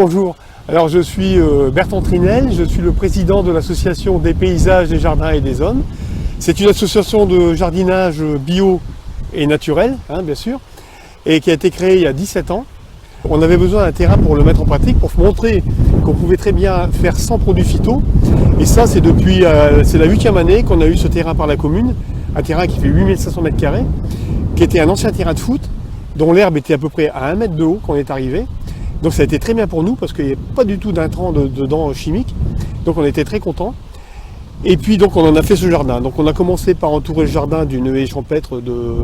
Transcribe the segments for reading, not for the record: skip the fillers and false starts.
Bonjour, alors je suis Bertrand Trinel, je suis le président de l'association des paysages, des jardins et des hommes. C'est une association de jardinage bio et naturel, bien sûr, et qui a été créée il y a 17 ans. On avait besoin d'un terrain pour le mettre en pratique, pour montrer qu'on pouvait très bien faire sans produits phyto. Et ça, c'est depuis c'est la 8e année qu'on a eu ce terrain par la commune, un terrain qui fait 8500 m², qui était un ancien terrain de foot, dont l'herbe était à peu près à 1 mètre de haut quand on est arrivé. Donc ça a été très bien pour nous parce qu'il n'y a pas du tout d'intrants dedans chimiques. Donc on était très contents. Et puis donc on en a fait ce jardin. Donc on a commencé par entourer le jardin d'une haie champêtre de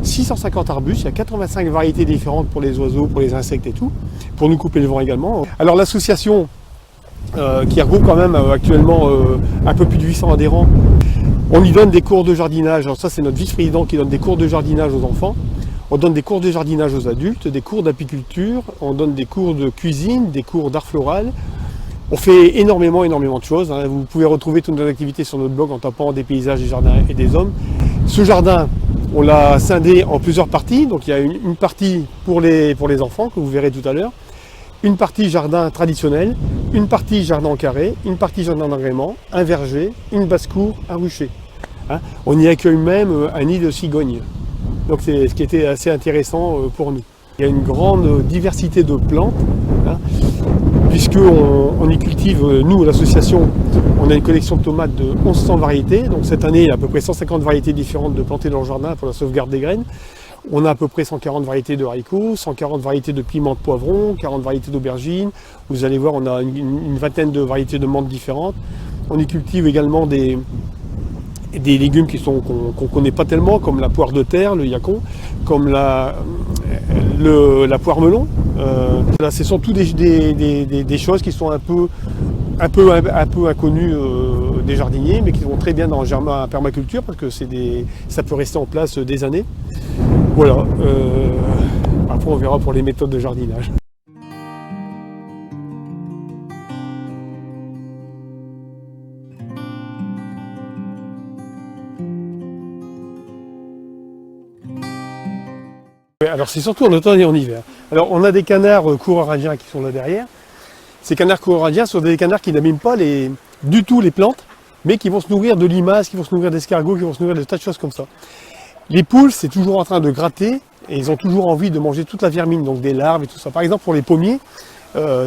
650 arbustes. Il y a 85 variétés différentes pour les oiseaux, pour les insectes et tout, pour nous couper le vent également. Alors l'association qui regroupe quand même actuellement un peu plus de 800 adhérents, on y donne des cours de jardinage. Alors ça c'est notre vice-président qui donne des cours de jardinage aux enfants. On donne des cours de jardinage aux adultes, des cours d'apiculture, on donne des cours de cuisine, des cours d'art floral. On fait énormément de choses. Vous pouvez retrouver toutes nos activités sur notre blog en tapant des paysages, des jardins et des hommes. Ce jardin, on l'a scindé en plusieurs parties. Donc il y a une partie pour les enfants que vous verrez tout à l'heure, une partie jardin traditionnel, une partie jardin en carré, une partie jardin d'agrément, un verger, une basse-cour, un rucher. On y accueille même un nid de cigogne. Donc c'est ce qui était assez intéressant pour nous. Il y a une grande diversité de plantes, puisqu'on y cultive, nous l'association, on a une collection de tomates de 1100 variétés. Donc cette année, il y a à peu près 150 variétés différentes de plantées dans le jardin pour la sauvegarde des graines. On a à peu près 140 variétés de haricots, 140 variétés de piments de poivron, 40 variétés d'aubergines. Vous allez voir, on a une vingtaine de variétés de menthes différentes. On y cultive également des légumes qu'on ne connaît pas tellement, comme la poire de terre, le yacon, comme la poire melon. Là, ce sont toutes des choses qui sont un peu inconnues des jardiniers, mais qui vont très bien dans la permaculture, parce que ça peut rester en place des années. Voilà. Après, on verra pour les méthodes de jardinage. Alors c'est surtout en automne et en hiver. Alors on a des canards coureurs-indiens qui sont là derrière. Ces canards coureurs-indiens sont des canards qui n'abîment pas du tout les plantes, mais qui vont se nourrir de limaces, qui vont se nourrir d'escargots, qui vont se nourrir de tas de choses comme ça. Les poules, c'est toujours en train de gratter et ils ont toujours envie de manger toute la vermine, donc des larves et tout ça. Par exemple pour les pommiers,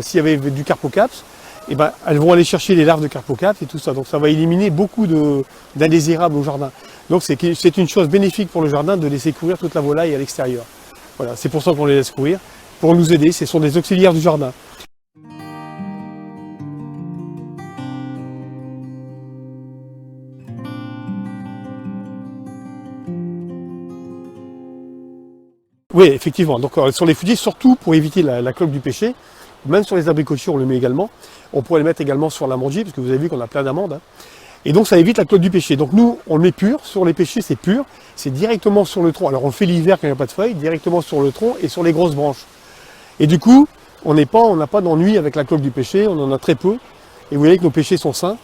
s'il y avait du carpocaps, elles vont aller chercher les larves de carpocaps et tout ça. Donc ça va éliminer beaucoup d'indésirables au jardin. Donc c'est une chose bénéfique pour le jardin de laisser courir toute la volaille à l'extérieur. Voilà, c'est pour ça qu'on les laisse courir, pour nous aider. Ce sont des auxiliaires du jardin. Oui, effectivement. Donc sur les fouillis, surtout pour éviter la cloque du pêcher, même sur les abricotiers, on le met également. On pourrait le mettre également sur l'amandier, parce que vous avez vu qu'on a plein d'amandes. Et donc ça évite la cloque du pêcher. Donc nous, on le met pur. Sur les pêchers, c'est pur. C'est directement sur le tronc. Alors on le fait l'hiver quand il n'y a pas de feuilles, directement sur le tronc et sur les grosses branches. Et du coup, on n'a pas d'ennui avec la cloque du pêcher, on en a très peu. Et vous voyez que nos pêchers sont sains,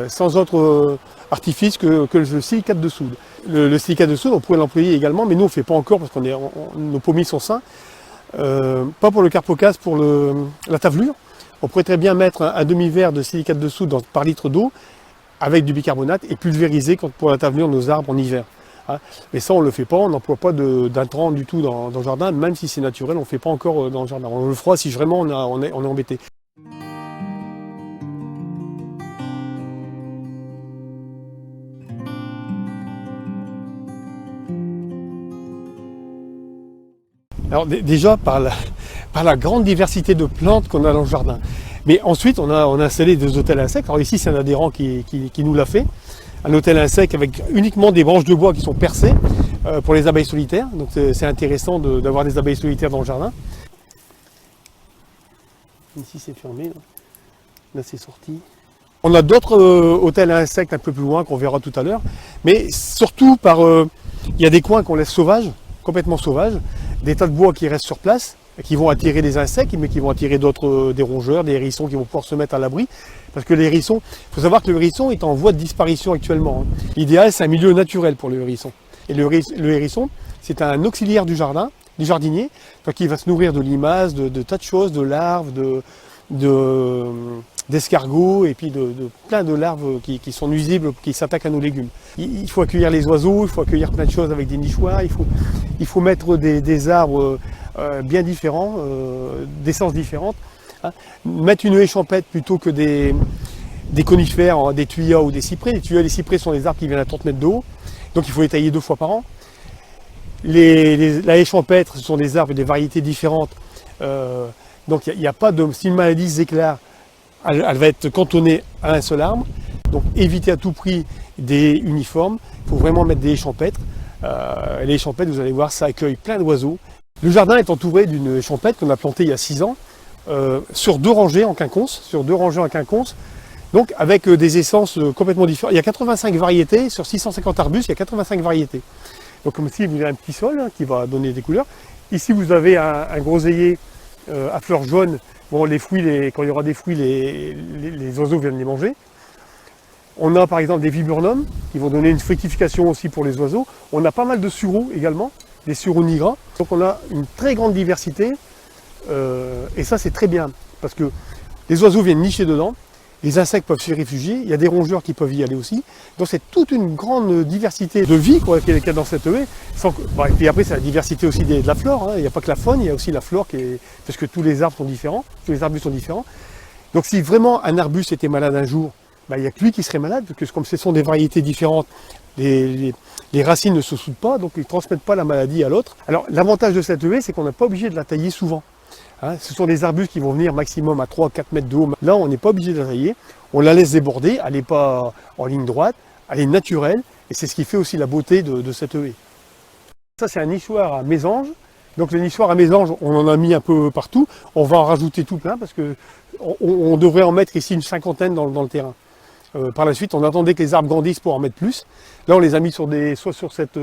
sans autre artifice que le silicate de soude. Le silicate de soude, on pourrait l'employer également, mais nous on ne fait pas encore parce que nos pommiers sont sains. Pas pour le carpocasse, pour la tavelure. On pourrait très bien mettre un demi-verre de silicate de soude par litre d'eau avec du bicarbonate et pulvériser pour la tavelure nos arbres en hiver. Mais ça on ne le fait pas, on n'emploie pas d'intrants du tout dans le jardin, même si c'est naturel, on ne le fait pas encore dans le jardin. On le fera si vraiment on est embêté. Alors déjà par la grande diversité de plantes qu'on a dans le jardin. Mais ensuite on a installé des hôtels à insectes. Alors ici c'est un adhérent qui nous l'a fait. Un hôtel à insectes avec uniquement des branches de bois qui sont percées pour les abeilles solitaires. Donc c'est intéressant d'avoir des abeilles solitaires dans le jardin. Ici c'est fermé, là c'est sorti. On a d'autres hôtels à insectes un peu plus loin qu'on verra tout à l'heure. Mais surtout il y a des coins qu'on laisse sauvages, complètement sauvages. Des tas de bois qui restent sur place, qui vont attirer des insectes, mais qui vont attirer des rongeurs, des hérissons qui vont pouvoir se mettre à l'abri. Parce que les hérissons, il faut savoir que le hérisson est en voie de disparition actuellement. L'idéal, c'est un milieu naturel pour le hérisson. Et le hérisson, c'est un auxiliaire du jardin du jardinier, donc il va se nourrir de limaces, de tas de choses, de larves, d'escargots et puis de plein de larves qui sont nuisibles, qui s'attaquent à nos légumes. Il faut accueillir les oiseaux, il faut accueillir plein de choses avec des nichoirs, il faut mettre des arbres bien différents, d'essences différentes. Hein. Mettre une haie champêtre plutôt que des conifères, des tuyas ou des cyprès. Les tuyas et les cyprès sont des arbres qui viennent à 30 mètres de haut, donc il faut les tailler 2 fois par an. La haie champêtre, ce sont des arbres et des variétés différentes. Donc il n'y a pas de... Si une maladie s'éclare, elle va être cantonnée à un seul arbre. Donc éviter à tout prix des uniformes. Il faut vraiment mettre des haies champêtres. Les haies champêtres, vous allez voir, ça accueille plein d'oiseaux. Le jardin est entouré d'une haie champêtre qu'on a plantée il y a 6 ans, sur 2 rangées en quinconce, donc avec des essences complètement différentes. Il y a 85 variétés, sur 650 arbustes, il y a 85 variétés. Donc comme ici, vous avez un petit sol hein, qui va donner des couleurs. Ici, vous avez un groseillier à fleurs jaunes. Bon, les fruits, quand il y aura des fruits, les oiseaux viennent les manger. On a par exemple des viburnums qui vont donner une fructification aussi pour les oiseaux. On a pas mal de sureaux également, des sureaux nigras. Donc on a une très grande diversité et ça c'est très bien parce que les oiseaux viennent nicher dedans. Les insectes peuvent s'y réfugier, il y a des rongeurs qui peuvent y aller aussi. Donc c'est toute une grande diversité de vie qu'il y a dans cette haie. Et puis après c'est la diversité aussi de la flore, hein. Il n'y a pas que la faune, il y a aussi la flore, parce que tous les arbres sont différents, tous les arbustes sont différents. Donc si vraiment un arbuste était malade un jour, il n'y a que lui qui serait malade, parce que comme ce sont des variétés différentes, les racines ne se soudent pas, donc ils ne transmettent pas la maladie à l'autre. Alors l'avantage de cette haie, c'est qu'on n'est pas obligé de la tailler souvent. Hein, ce sont des arbustes qui vont venir maximum à 3-4 mètres de haut. Là, on n'est pas obligé de la tailler. On la laisse déborder, elle n'est pas en ligne droite, elle est naturelle. Et c'est ce qui fait aussi la beauté de cette haie. Ça, c'est un nichoir à mésanges. Donc le nichoir à mésanges, on en a mis un peu partout. On va en rajouter tout plein parce qu'on devrait en mettre ici une 50aine dans le terrain. Par la suite, on attendait que les arbres grandissent pour en mettre plus. Là, on les a mis soit sur cette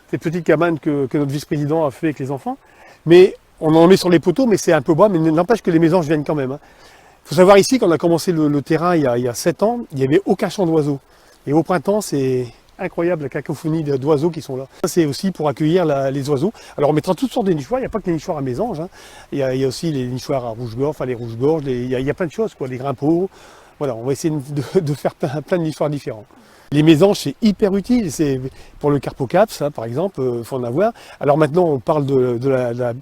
petite cabane que notre vice-président a fait avec les enfants. Mais on en met sur les poteaux, mais c'est un peu bas, mais n'empêche que les mésanges viennent quand même. Il faut savoir ici, quand on a commencé le terrain il y a 7 ans, il n'y avait aucun chant d'oiseaux. Et au printemps, c'est incroyable la cacophonie d'oiseaux qui sont là. Ça, c'est aussi pour accueillir les oiseaux. Alors on mettra toutes sortes de nichoirs, il n'y a pas que les nichoirs à mésanges. Hein. Il y a aussi les nichoirs à rouge-gorge, enfin les rouges-gorges, il y a plein de choses, quoi, les grimpaux. Voilà, on va essayer de faire plein de nichoirs différents. Les mésanges, c'est hyper utile. C'est pour le carpocaps, hein, par exemple, il faut en avoir. Alors maintenant, on parle de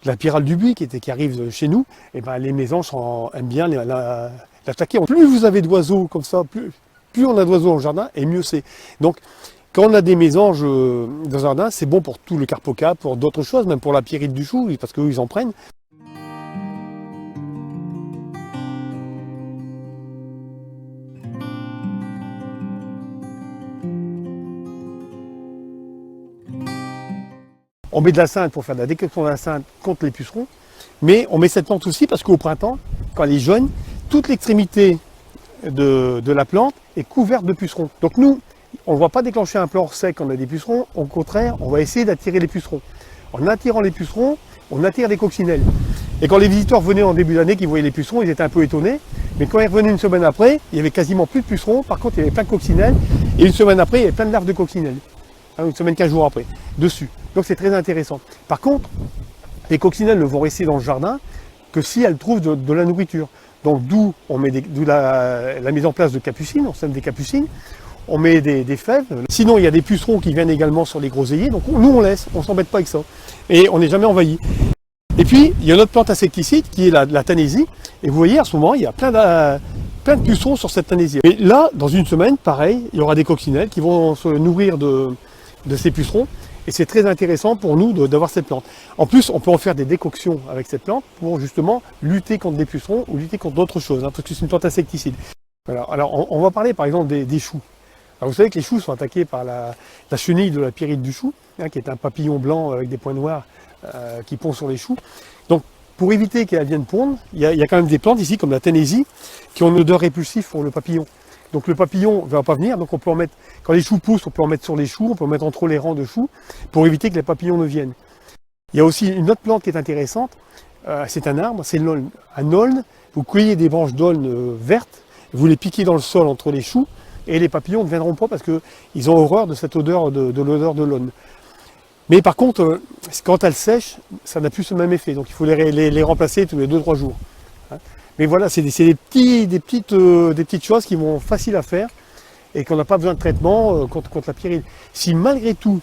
la pyrale du buis qui arrive chez nous, et ben les mésanges aiment bien l'attaquer. Plus vous avez d'oiseaux comme ça, plus on a d'oiseaux dans le jardin, et mieux c'est. Donc, quand on a des mésanges dans le jardin, c'est bon pour tout le carpocaps, pour d'autres choses, même pour la pyrite du chou, parce qu'eux, ils en prennent. On met de la cinte pour faire de la décoction de la cinte contre les pucerons, mais on met cette plante aussi parce qu'au printemps, quand elle est jeune, toute l'extrémité de la plante est couverte de pucerons. Donc nous, on ne va pas déclencher un plan sec quand on a des pucerons, au contraire, on va essayer d'attirer les pucerons. En attirant les pucerons, on attire les coccinelles. Et quand les visiteurs venaient en début d'année, qui voyaient les pucerons, ils étaient un peu étonnés, mais quand ils revenaient une semaine après, il y avait quasiment plus de pucerons, par contre il y avait plein de coccinelles, et une semaine après, il y avait plein de larves de coccinelles. Une semaine, 15 jours après, dessus. Donc c'est très intéressant. Par contre, les coccinelles ne vont rester dans le jardin que si elles trouvent de la nourriture. Donc d'où la mise en place de capucines, on sème des capucines, on met des fèves. Sinon, il y a des pucerons qui viennent également sur les groseilliers, donc nous on laisse, on ne s'embête pas avec ça. Et on n'est jamais envahi. Et puis, il y a une autre plante insecticide qui est la tanésie. Et vous voyez, à ce moment, il y a plein de pucerons sur cette tanésie. Et là, dans une semaine, pareil, il y aura des coccinelles qui vont se nourrir de ces pucerons. Et c'est très intéressant pour nous d'avoir cette plante. En plus, on peut en faire des décoctions avec cette plante pour justement lutter contre des pucerons ou lutter contre d'autres choses, hein, parce que c'est une plante insecticide. Voilà. Alors, on va parler par exemple des choux. Alors, vous savez que les choux sont attaqués par la chenille de la pyrite du chou, hein, qui est un papillon blanc avec des points noirs qui pond sur les choux. Donc, pour éviter qu'elle vienne pondre, il y a quand même des plantes ici, comme la tanésie, qui ont une odeur répulsive pour le papillon. Donc le papillon ne va pas venir, donc on peut en mettre, quand les choux poussent, on peut en mettre sur les choux, on peut en mettre entre les rangs de choux, pour éviter que les papillons ne viennent. Il y a aussi une autre plante qui est intéressante, c'est un arbre, c'est l'aulne. Un aulne, vous cueillez des branches d'aulne vertes, vous les piquez dans le sol entre les choux, et les papillons ne viendront pas parce qu'ils ont horreur de cette odeur de l'odeur de l'aulne. Mais par contre, quand elles sèchent, ça n'a plus ce même effet. Donc il faut les remplacer tous les 2-3 jours. Hein. Mais voilà, c'est des petites choses qui vont faciles à faire et qu'on n'a pas besoin de traitement contre la pyrite. Si malgré tout,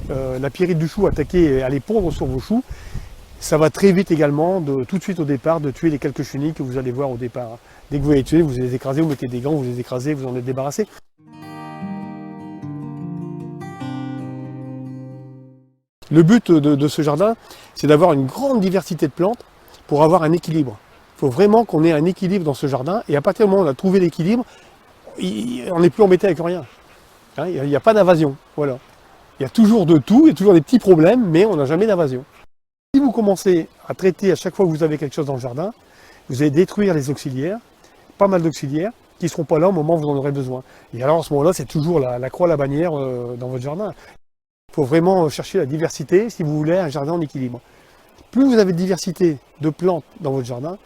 la pyrite du chou attaquait à aller pondre sur vos choux, ça va très vite également, tout de suite au départ, de tuer les quelques chenilles que vous allez voir au départ. Dès que vous les tuez, vous les écrasez, vous mettez des gants, vous les écrasez, vous en êtes débarrassé. Le but de ce jardin, c'est d'avoir une grande diversité de plantes pour avoir un équilibre. Il faut vraiment qu'on ait un équilibre dans ce jardin, et à partir du moment où on a trouvé l'équilibre, on n'est plus embêté avec rien. Hein, il n'y a pas d'invasion. Voilà. Il y a toujours de tout, il y a toujours des petits problèmes, mais on n'a jamais d'invasion. Si vous commencez à traiter à chaque fois que vous avez quelque chose dans le jardin, vous allez détruire les auxiliaires, pas mal d'auxiliaires, qui ne seront pas là au moment où vous en aurez besoin. Et alors à ce moment-là, c'est toujours la croix, la bannière dans votre jardin. Il faut vraiment chercher la diversité si vous voulez un jardin en équilibre. Plus vous avez de diversité de plantes dans votre jardin,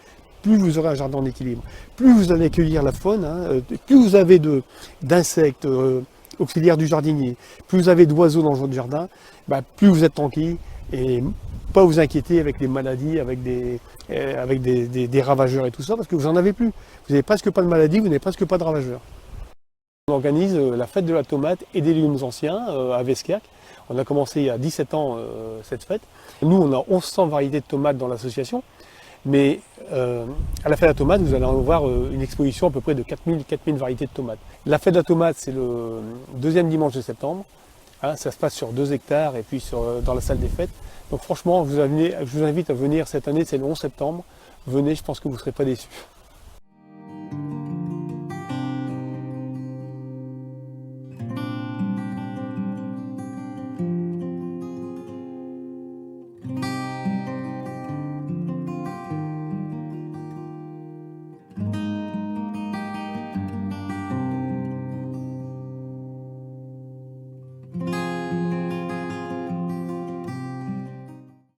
plus vous aurez un jardin en équilibre. Plus vous allez accueillir la faune, hein, plus vous avez d'insectes auxiliaires du jardinier, plus vous avez d'oiseaux dans votre jardin, bah, plus vous êtes tranquille et pas vous inquiéter avec des maladies, avec des ravageurs et tout ça, parce que vous n'en avez plus. Vous n'avez presque pas de maladies, vous n'avez presque pas de ravageurs. On organise la fête de la tomate et des légumes anciens à Vesquerque. On a commencé il y a 17 ans cette fête. Nous, on a 1100 variétés de tomates dans l'association, mais à la fête de la tomate, vous allez avoir une exposition à peu près de 4000 variétés de tomates. La fête de la tomate, c'est le deuxième dimanche de septembre. Hein, ça se passe sur 2 hectares et puis dans la salle des fêtes. Donc franchement, je vous invite à venir cette année, c'est le 11 septembre. Venez, je pense que vous ne serez pas déçus.